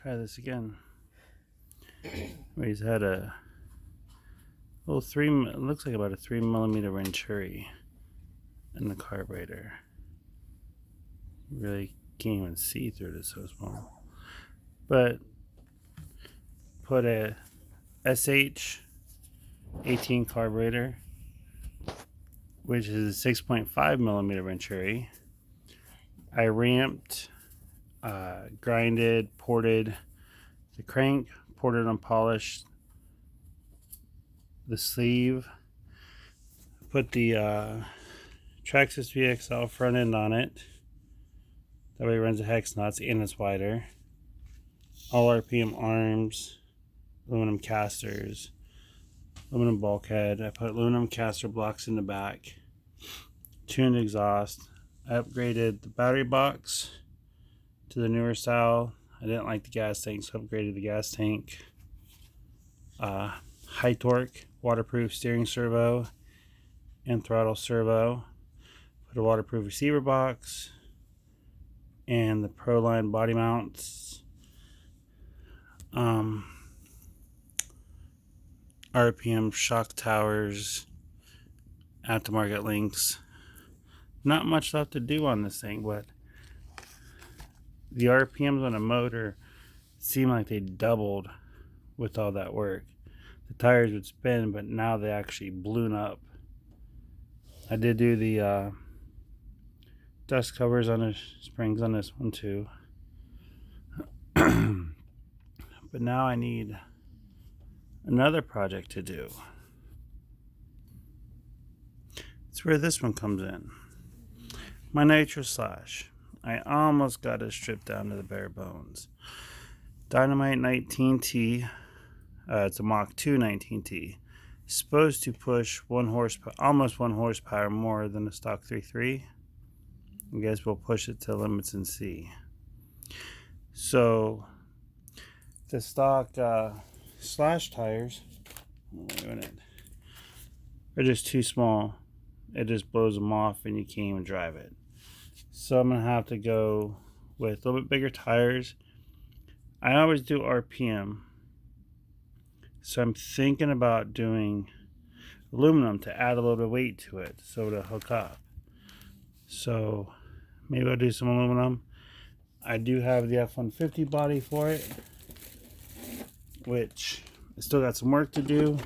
try this again. He's had a little it looks like about a 3mm Venturi in the carburetor. Really can't even see through it, it's so small. But put a SH 18 carburetor, which is a 6.5mm Venturi. I ramped, grinded, ported the crank, ported and polished the sleeve, put the Traxxas VXL front end on it. That way it runs the hex nuts and it's wider. All RPM arms, aluminum casters, aluminum bulkhead. I put aluminum caster blocks in the back. Tuned exhaust. I upgraded the battery box to the newer style. I didn't like the gas tank, so I upgraded the gas tank. High torque, waterproof steering servo and throttle servo. Put a waterproof receiver box and the Proline body mounts. RPM shock towers, aftermarket links. Not much left to do on this thing, but the RPMs on a motor seem like they doubled with all that work. The tires would spin, but now they actually balloon up. I did do the dust covers on the springs on this one too. But now I need another project to do. That's where this one comes in. My Nitro Slash. I almost got it stripped down to the bare bones. Dynamite 19T. It's a Mach 2 19T. Supposed to push 1 horsepower, almost 1 horsepower more than the stock 3.3. I guess we'll push it to limits and see. So the stock Slash tires are just too small. It just blows them off and you can't even drive it. So I'm gonna have to go with a little bit bigger tires. I always do RPM, so I'm thinking about doing aluminum to add a little bit of weight to it so it'll hook up. So maybe I'll do some aluminum. I do have the F-150 body for it, which I still got some work to do.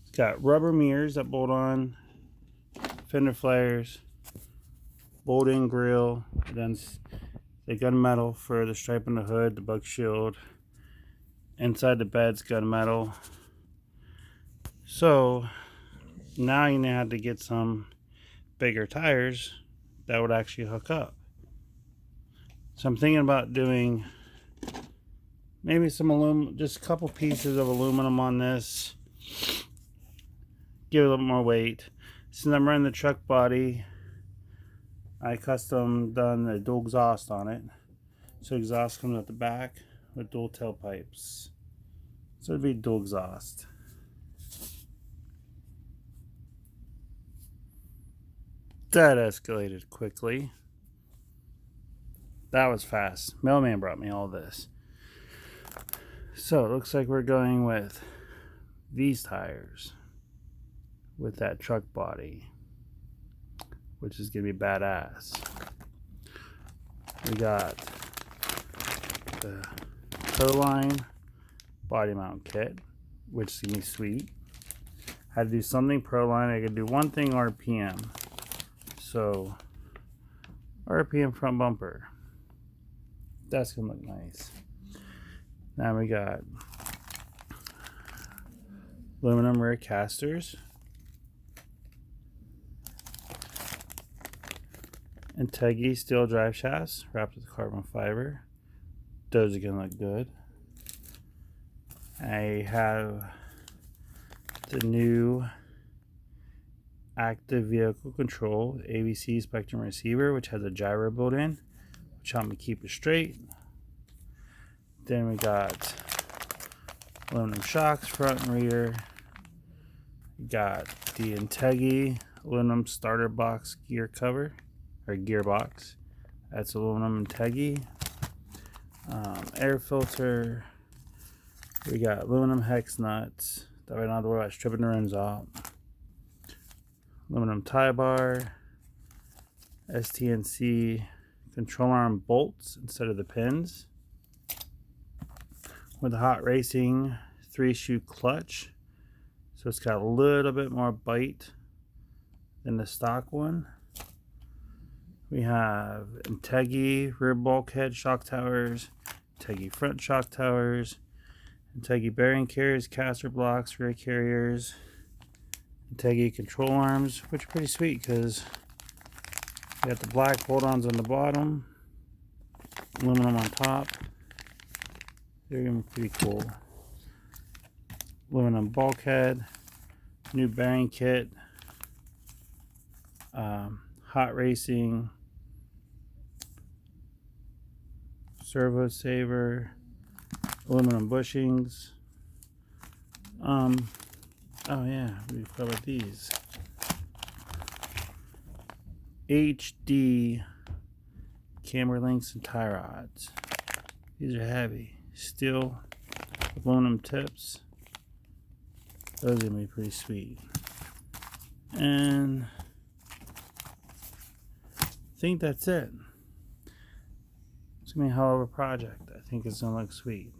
It's got rubber mirrors that bolt on, fender flares, bolt-in grill, then the gunmetal for the stripe on the hood, the bug shield. Inside the bed's gunmetal. So now you're gonna have to get some bigger tires that would actually hook up. So I'm thinking about doing maybe some aluminum, just a couple pieces of aluminum on this. Give it a little more weight. Since I'm running the truck body, I custom done a dual exhaust on it. So exhaust comes out the back with dual tailpipes. So it'd be dual exhaust. That escalated quickly. That was fast. Mailman brought me all this. So it looks like we're going with these tires with that truck body, which is gonna be badass. We got the Proline body mount kit, which is gonna be sweet. Had to do something Proline. I could do one thing RPM. So RPM front bumper. That's gonna look nice. Now we got aluminum rear casters and Teggy steel drive shafts wrapped with carbon fiber. Those are gonna look good. I have the new active vehicle control ABC Spectrum receiver, which has a gyro built in, which helps me keep it straight. Then we got aluminum shocks front and rear. We got the Teggy aluminum starter box gear cover or gearbox. That's aluminum and Teggy. Air filter. We got aluminum hex nuts that we don't have to worry about stripping the rims out. Aluminum tie bar. STNC control arm bolts instead of the pins. With the Hot Racing 3-shoe clutch. So it's got a little bit more bite than the stock one. We have Integi rear bulkhead shock towers, Integi front shock towers, Integi bearing carriers, caster blocks, rear carriers, Integi control arms, which are pretty sweet because you got the black bolt-ons on the bottom, aluminum on top. They're gonna be pretty cool. Aluminum bulkhead, new bearing kit, Hot Racing servo saver, aluminum bushings. Oh yeah, we covered these. HD camber links and tie rods. These are heavy. Steel aluminum tips. Those are gonna be pretty sweet. And I think that's it. It's gonna be a hell of a project. I think it's gonna look sweet.